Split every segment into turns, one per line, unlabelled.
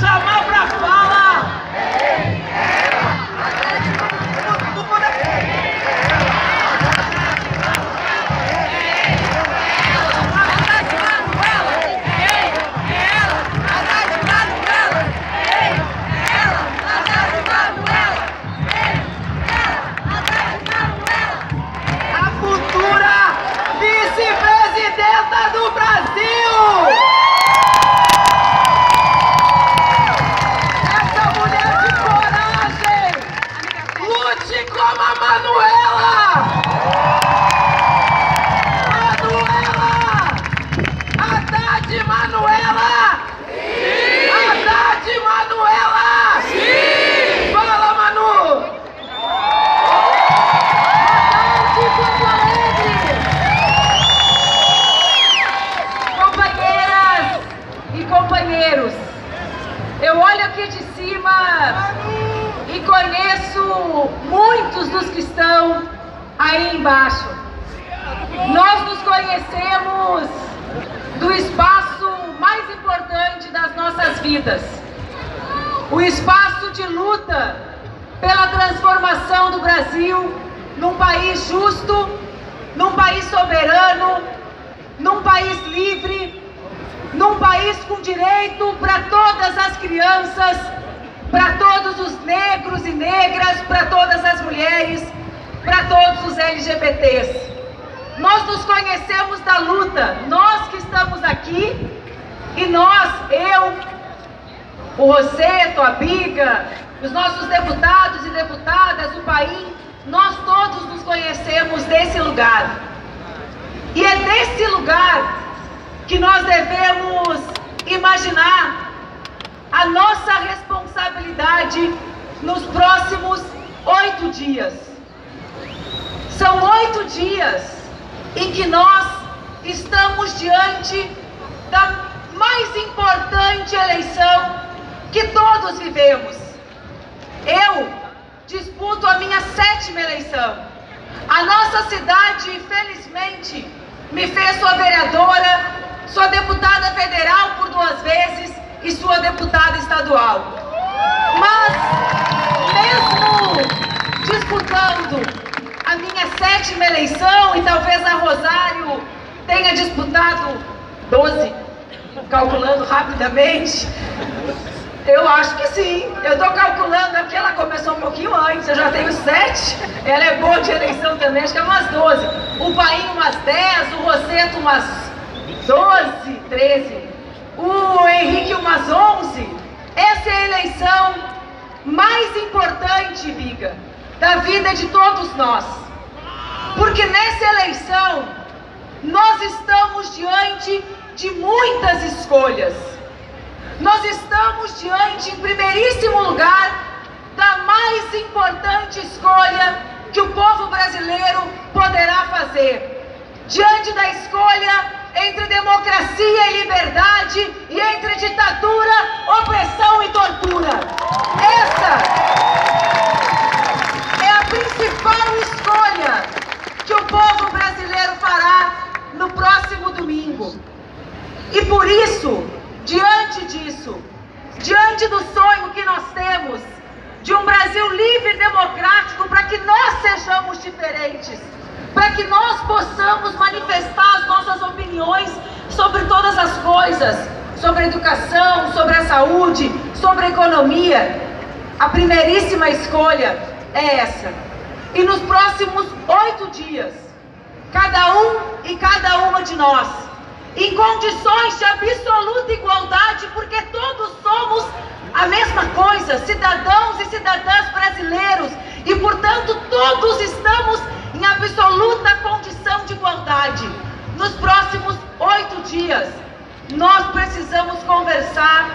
chamar pra fala. A futura vice-presidenta do Brasil. Como a Manuela! Haddad Manuela! Sim! Haddad Manuela! Sim! Fala, Manu!
Companheiras e companheiros, eu olho aqui de cima e conheço muitos dos que estão aí embaixo. Nós nos conhecemos do espaço mais importante das nossas vidas, o espaço de luta pela transformação do Brasil num país justo, num país soberano, num país livre, num país com direito para todas as crianças, para todos os negros e negras, para todas as mulheres, para todos os LGBTs. Nós nos conhecemos da luta, nós que estamos aqui, e nós, eu, o Rosseto, a Biga, os nossos deputados e deputadas, o Paim, nós todos nos conhecemos desse lugar. E é desse lugar que nós devemos imaginar a nossa responsabilidade nos próximos 8 dias. São 8 dias em que nós estamos diante da mais importante eleição que todos vivemos. Eu disputo a minha 7ª eleição. A nossa cidade, felizmente, me fez sua vereadora, sua deputada federal por 2 vezes e sua deputada estadual. Mas, mesmo disputando a minha 7ª eleição, e talvez a Rosário tenha disputado 12, calculando rapidamente, eu acho que sim. Eu estou calculando aqui, ela começou um pouquinho antes, eu já tenho 7, ela é boa de eleição também, acho que é umas 12. O Paim umas 10, o Rosseto umas 12, 13. O Henrique umas 11. Essa é a eleição mais importante, Biga, da vida de todos nós. Porque nessa eleição, nós estamos diante de muitas escolhas. Nós estamos diante, em primeiríssimo lugar, da mais importante escolha que o povo brasileiro poderá fazer. Diante da escolha entre democracia e liberdade e entre ditadura, opressão e tortura. Essa é a principal escolha que o povo brasileiro fará no próximo domingo. E por isso, diante disso, diante do sonho que nós temos de um Brasil livre e democrático, para que nós sejamos diferentes, para que nós possamos manifestar as nossas opiniões sobre todas as coisas, sobre a educação, sobre a saúde, sobre a economia, a primeiríssima escolha é essa. E nos próximos 8 dias, cada um e cada uma de nós, em condições de absoluta igualdade, porque todos somos a mesma coisa, cidadãos e cidadãs brasileiros, e portanto todos estamos em absoluta condição de igualdade. Nos próximos 8 dias, nós precisamos conversar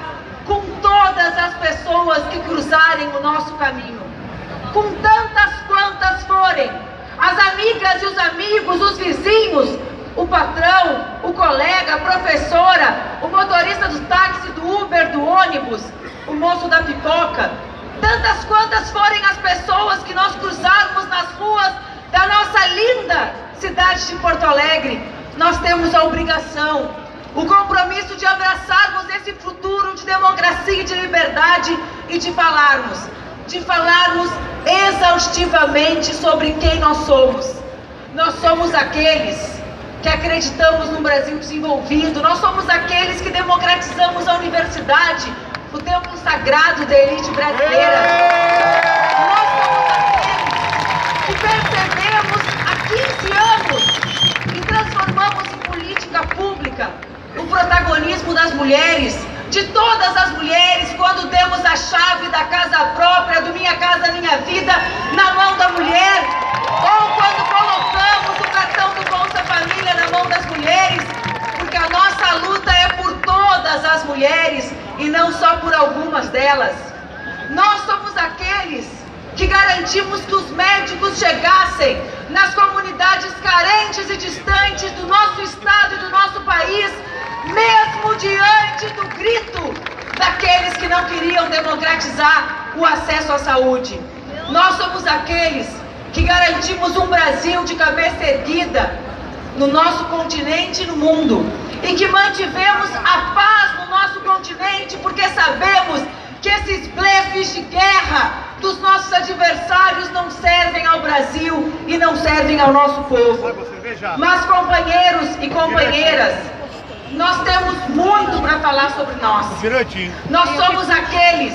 com todas as pessoas que cruzarem o nosso caminho, com tantas quantas forem, as amigas e os amigos, os vizinhos, o patrão, o colega, a professora, o motorista do táxi, do Uber, do ônibus, o moço da pipoca, tantas quantas forem as pessoas que nós cruzarmos nas ruas da nossa linda cidade de Porto Alegre, nós temos a obrigação, o compromisso de abraçarmos esse futuro de democracia e de liberdade e de falarmos exaustivamente sobre quem nós somos. Nós somos aqueles que acreditamos num Brasil desenvolvido, nós somos aqueles que democratizamos a universidade, o templo sagrado da elite brasileira. Nós somos aqueles que percebemos há 15 anos e transformamos em política pública o protagonismo das mulheres, de todas as mulheres, quando demos a chave da casa própria, do Minha Casa Minha Vida, na mão da mulher, ou quando colocamos o cartão do Bolsa Família na mão das mulheres, porque a nossa luta é por todas as mulheres e não só por algumas delas. Nós somos aqueles que garantimos que os médicos chegassem nas comunidades carentes e distantes do nosso estado e do nosso país, mesmo diante do grito daqueles que não queriam democratizar o acesso à saúde. Nós somos aqueles que garantimos um Brasil de cabeça erguida no nosso continente e no mundo, e que mantivemos a paz no nosso continente, porque sabemos que esses blefes de guerra dos nossos adversários não servem ao Brasil e não servem ao nosso povo. Mas, companheiros e companheiras, nós temos muito para falar sobre nós. Nós somos aqueles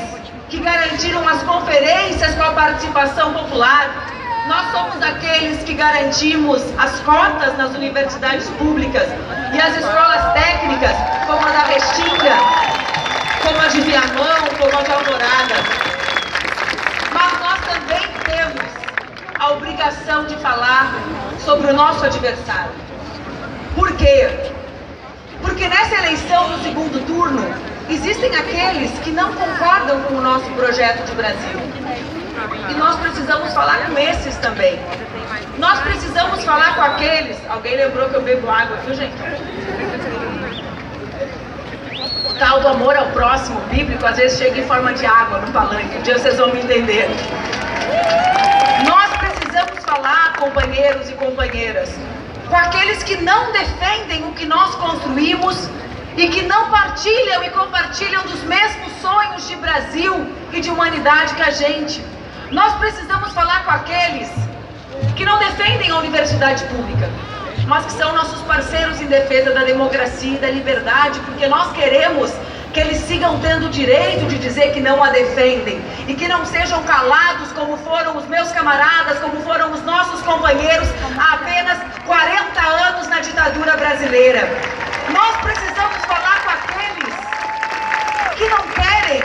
que garantiram as conferências com a participação popular. Nós somos aqueles que garantimos as cotas nas universidades públicas e as escolas técnicas, como a da Restinga, como a de Viamão, como a de Alvorada. Mas nós também temos a obrigação de falar sobre o nosso adversário. Por quê? Porque nessa eleição do segundo turno, existem aqueles que não concordam com o nosso projeto de Brasil. E nós precisamos falar com esses também. Nós precisamos falar com aqueles... Alguém lembrou que eu bebo água, viu, gente? O tal do amor ao próximo bíblico, às vezes chega em forma de água no palanque. Um dia vocês vão me entender. Nós precisamos falar, companheiros e companheiras, com aqueles que não defendem o que nós construímos e que não partilham e compartilham dos mesmos sonhos de Brasil e de humanidade que a gente. Nós precisamos falar com aqueles que não defendem a universidade pública, mas que são nossos parceiros em defesa da democracia e da liberdade, porque nós queremos que eles sigam tendo o direito de dizer que não a defendem e que não sejam calados como foram os meus camaradas, como foram os nossos companheiros há apenas 40 anos na ditadura brasileira. Nós precisamos falar com aqueles que não querem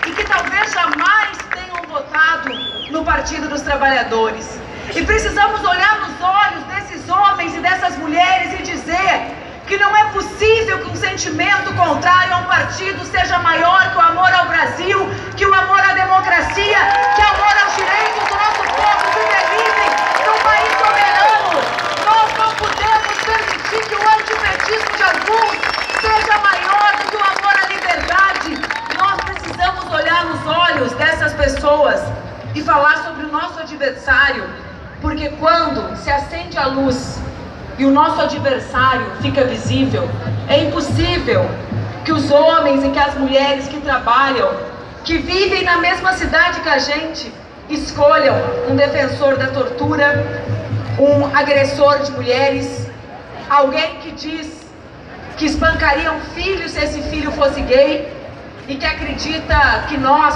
e que talvez jamais tenham votado no Partido dos Trabalhadores. E precisamos olhar nos olhos desses homens e dessas mulheres e dizer que não é possível que um sentimento contrário a um partido seja maior que o amor ao Brasil, que o amor à democracia, que o amor aos direitos do nosso povo viver livre num país soberano. Nós não podemos permitir que o antipetismo de alguns seja maior do que o amor à liberdade. Nós precisamos olhar nos olhos dessas pessoas e falar sobre o nosso adversário, porque quando se acende a luz e o nosso adversário fica visível, é impossível que os homens e que as mulheres que trabalham, que vivem na mesma cidade que a gente, escolham um defensor da tortura, um agressor de mulheres, alguém que diz que espancaria um filho se esse filho fosse gay e que acredita que nós,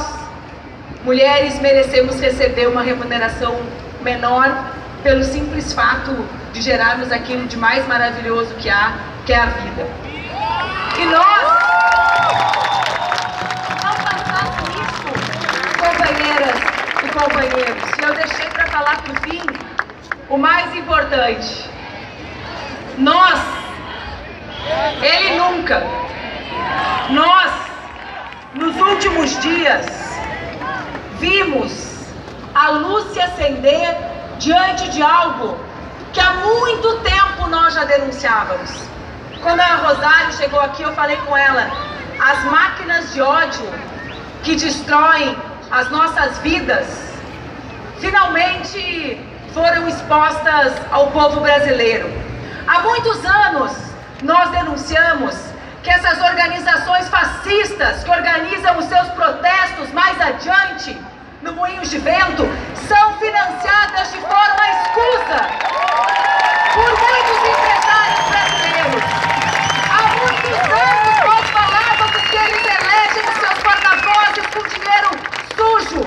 mulheres, merecemos receber uma remuneração menor pelo simples fato de gerarmos aquilo de mais maravilhoso que há, que é a vida. E nós não passamos isso, companheiras e companheiros. E eu deixei para falar por fim o mais importante. Nós, ele nunca, nós, nos últimos dias, vimos a luz se acender diante de algo que há muito tempo nós já denunciávamos. Quando a Rosário chegou aqui, eu falei com ela, as máquinas de ódio que destroem as nossas vidas, finalmente foram expostas ao povo brasileiro. Há muitos anos Nós denunciamos que essas organizações fascistas que organizam os seus protestos mais adiante, no Moinhos de Vento, são financiadas de forma escusa por muitos empresários brasileiros. Há muitos anos nós falávamos que eles elegem os seus porta-vozes com dinheiro sujo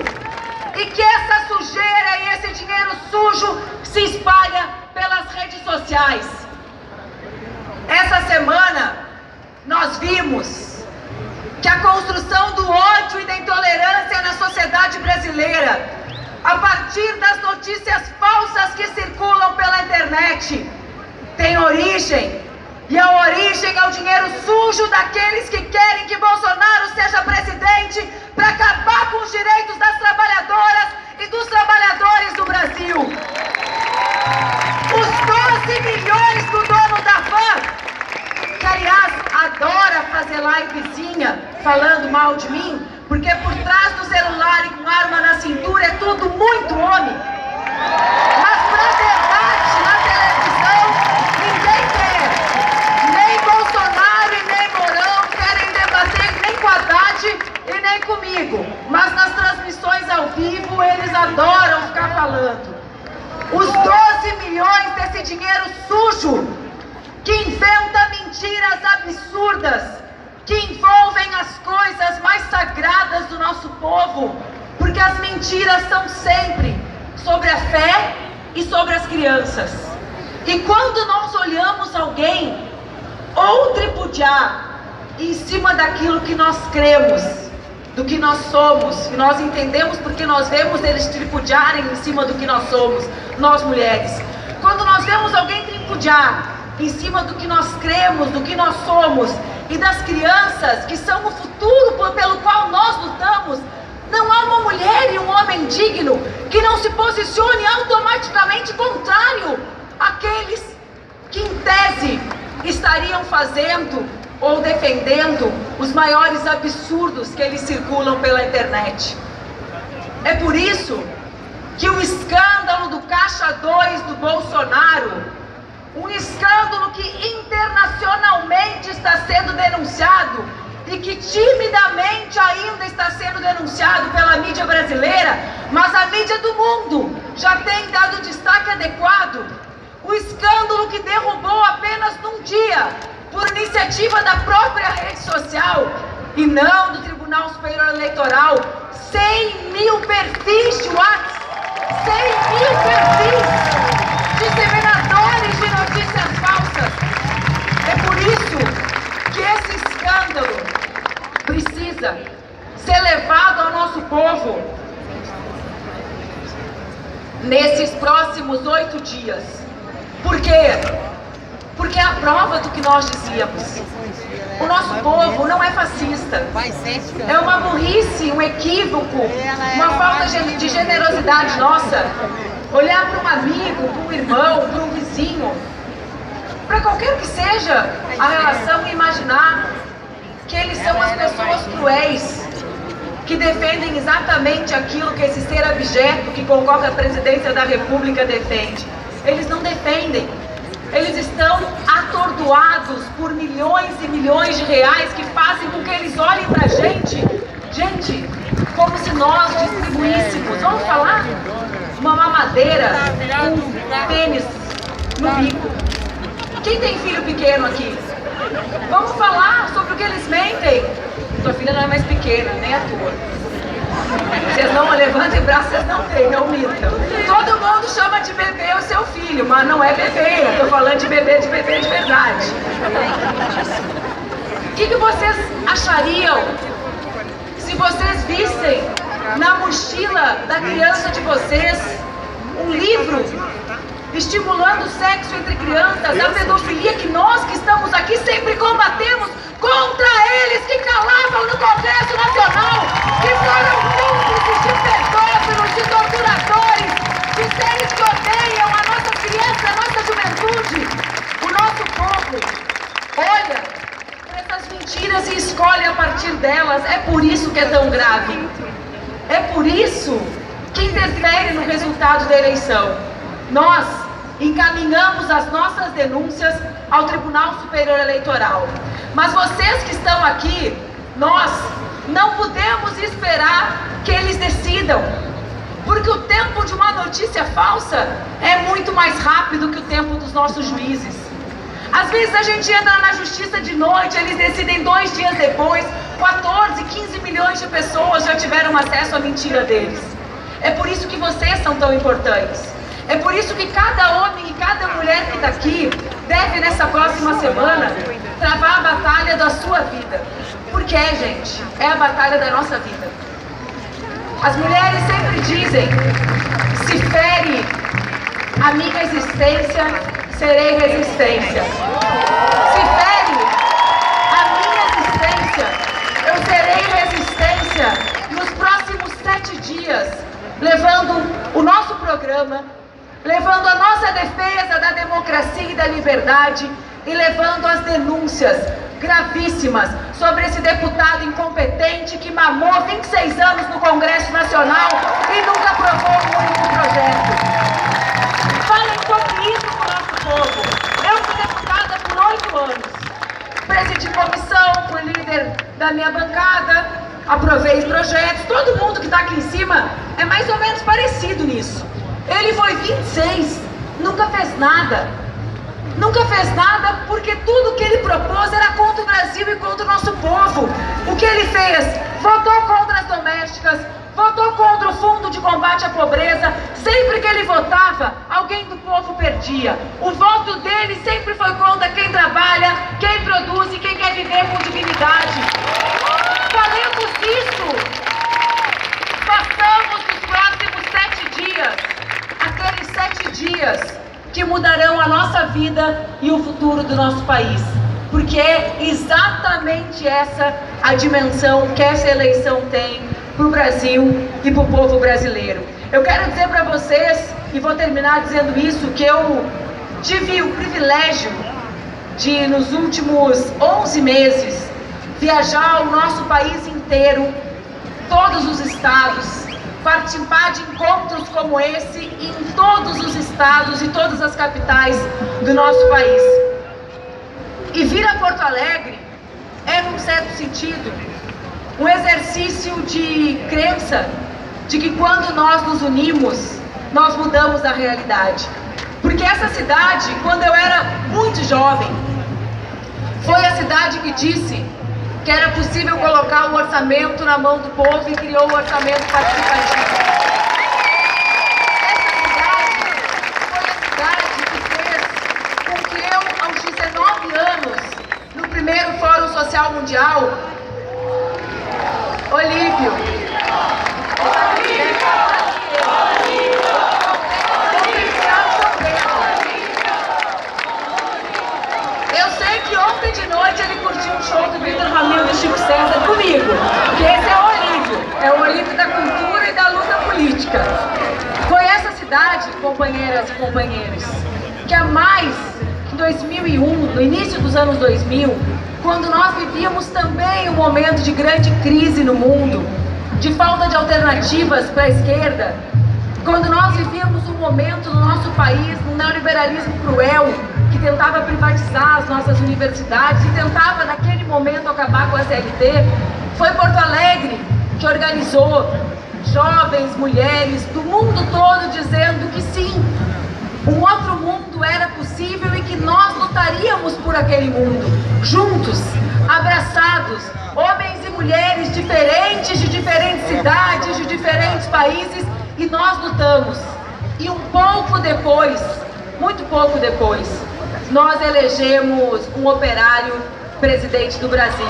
e que essa sujeira e esse dinheiro sujo se espalha pelas redes sociais. Essa semana nós vimos que a construção do ódio e da intolerância na sociedade brasileira, a partir das notícias falsas que circulam pela internet, tem origem, e a origem é o dinheiro sujo daqueles que querem que Bolsonaro seja presidente para acabar com os direitos das trabalhadoras e dos trabalhadores do Brasil. Os 12 milhões do dono da Van, que aliás adora fazer livezinha falando mal de mim, porque por trás do celular e com arma na cintura é tudo muito homem. Mas para debate na televisão, ninguém quer. Nem Bolsonaro e nem Mourão querem debater nem com a Haddad e nem comigo. Mas nas transmissões ao vivo eles adoram ficar falando. Os 12 milhões desse dinheiro sujo que inventa mentiras absurdas, que envolvem as coisas mais sagradas do nosso povo, porque as mentiras são sempre sobre a fé e sobre as crianças. E quando nós olhamos alguém ou tripudiar em cima daquilo que nós cremos, do que nós somos, e nós entendemos porque nós vemos eles tripudiarem em cima do que nós somos, nós mulheres. Quando nós vemos alguém tripudiar em cima do que nós cremos, do que nós somos e das crianças que são o futuro pelo qual nós lutamos, não há uma mulher e um homem digno que não se posicione automaticamente contrário àqueles que em tese estariam fazendo ou defendendo os maiores absurdos que eles circulam pela internet. É por isso que o escândalo do Caixa 2 do Bolsonaro, um escândalo que internacionalmente está sendo denunciado e que timidamente ainda está sendo denunciado pela mídia brasileira, mas a mídia do mundo já tem dado destaque adequado. O escândalo que derrubou apenas num dia, por iniciativa da própria rede social e não do Tribunal Superior Eleitoral, 100 mil perfis de WhatsApp, 100 mil perfis disseminadores de notícias falsas. É por isso que esse escândalo precisa ser levado ao nosso povo nesses próximos 8 dias. Por quê? Porque é a prova do que nós dizíamos. O nosso povo não é fascista. É uma burrice, um equívoco, uma falta de generosidade nossa. Olhar para um amigo, para um irmão, para um vizinho, para qualquer que seja a relação, e imaginar que eles são as pessoas cruéis, que defendem exatamente aquilo que esse ser abjeto que concorre à presidência da República defende. Eles não defendem. Eles estão atordoados por milhões e milhões de reais que fazem com que eles olhem pra gente, como se nós distribuíssemos, vamos falar? Uma mamadeira, um pênis no bico. Quem tem filho pequeno aqui? Vamos falar sobre o que eles mentem. Tua filha não é mais pequena, nem a tua. Vocês não levantem o braço, vocês não têm, não mintam. Todo mundo chama de bebê o seu filho, mas não é bebê. Eu tô falando de bebê de verdade. O que vocês achariam se vocês vissem na mochila da criança de vocês um livro estimulando o sexo entre crianças, a pedofilia que nós que estamos aqui sempre combatemos contra eles que calavam no Congresso Nacional, que foram cúmplices de pedófilos, de torturadores, de seres que odeiam a nossa criança, a nossa juventude. O nosso povo olha para essas mentiras e escolhe a partir delas. É por isso que é tão grave. É por isso que interfere no resultado da eleição. Nós encaminhamos as nossas denúncias ao Tribunal Superior Eleitoral. Mas vocês que estão aqui, nós não podemos esperar que eles decidam, porque o tempo de uma notícia falsa é muito mais rápido que o tempo dos nossos juízes. Às vezes a gente entra na justiça de noite, eles decidem 2 dias depois, 14, 15 milhões de pessoas já tiveram acesso à mentira deles. É por isso que vocês são tão importantes. É por isso que cada homem e cada mulher que está aqui deve, nessa próxima semana, travar a batalha da sua vida. Porque gente, é a batalha da nossa vida. As mulheres sempre dizem: se fere a minha existência, serei resistência. Se fere a minha existência, eu serei resistência nos próximos 7 dias, levando o nosso programa, levando a nossa defesa da democracia e da liberdade e levando as denúncias gravíssimas sobre esse deputado incompetente que mamou 26 anos no Congresso Nacional e nunca aprovou um único projeto. Falem sobre isso com o nosso povo. Eu fui deputada por 8 anos. Presidi comissão, fui líder da minha bancada, aprovei os projetos. Todo mundo que está aqui em cima é mais ou menos parecido nisso. Ele foi 26, nunca fez nada. Nunca fez nada porque tudo que ele propôs era contra o Brasil e contra o nosso povo. O que ele fez? Votou contra as domésticas, votou contra o Fundo de Combate à Pobreza. Sempre que ele votava, alguém do povo perdia. O voto dele sempre foi contra quem trabalha, quem produz e quem quer viver com dignidade. Falemos isso! Façamos nos próximos 7 dias, aqueles 7 dias que mudarão a nossa vida e o futuro do nosso país. Porque é exatamente essa a dimensão que essa eleição tem para o Brasil e para o povo brasileiro. Eu quero dizer para vocês, e vou terminar dizendo isso, que eu tive o privilégio de, nos últimos 11 meses, viajar o nosso país inteiro, todos os estados, participar de encontros como esse em todos os estados e todas as capitais do nosso país. E vir a Porto Alegre é, num certo sentido, um exercício de crença de que quando nós nos unimos, nós mudamos a realidade. Porque essa cidade, quando eu era muito jovem, foi a cidade que disse que era possível colocar o orçamento na mão do povo e criou o orçamento participativo. Essa cidade foi a cidade que fez com que eu, aos 19 anos, no primeiro Fórum Social Mundial, Eu sei que ontem de noite ele curtiu um show do Vitor Ramil e Chico César comigo, que esse é o Olívio da cultura e da luta política. Foi essa cidade, companheiras e companheiros, que há mais que 2001, no início dos anos 2000, quando nós vivíamos também um momento de grande crise no mundo, de falta de alternativas para a esquerda, quando nós vivíamos um momento no nosso país, um neoliberalismo cruel, que tentava privatizar as nossas universidades e tentava, naquele momento, acabar com a CLT, foi Porto Alegre que organizou jovens, mulheres do mundo todo dizendo que sim, um outro mundo era possível e que nós lutaríamos por aquele mundo, juntos, abraçados, homens e mulheres diferentes, de diferentes cidades, de diferentes países, e nós lutamos. E um pouco depois, muito pouco depois, nós elegemos um operário presidente do Brasil.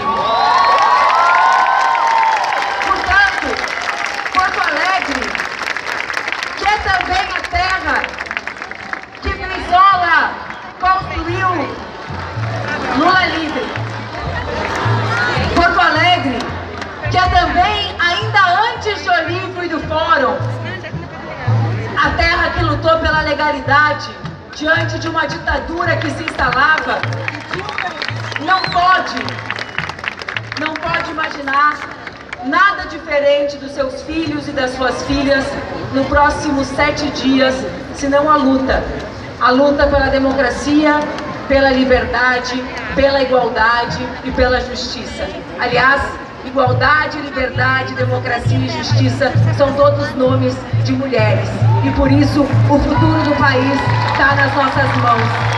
Portanto, Porto Alegre, que é também a terra que Brizola construiu Lula livre. Porto Alegre, que é também, ainda antes de Olívio e do Fórum, a terra que lutou pela legalidade diante de uma ditadura que se instalava, não pode imaginar nada diferente dos seus filhos e das suas filhas nos próximos 7 dias, senão a luta. a luta pela democracia, pela liberdade, pela igualdade e pela justiça. Aliás, igualdade, liberdade, democracia e justiça são todos nomes de mulheres. E por isso o futuro do país está nas nossas mãos.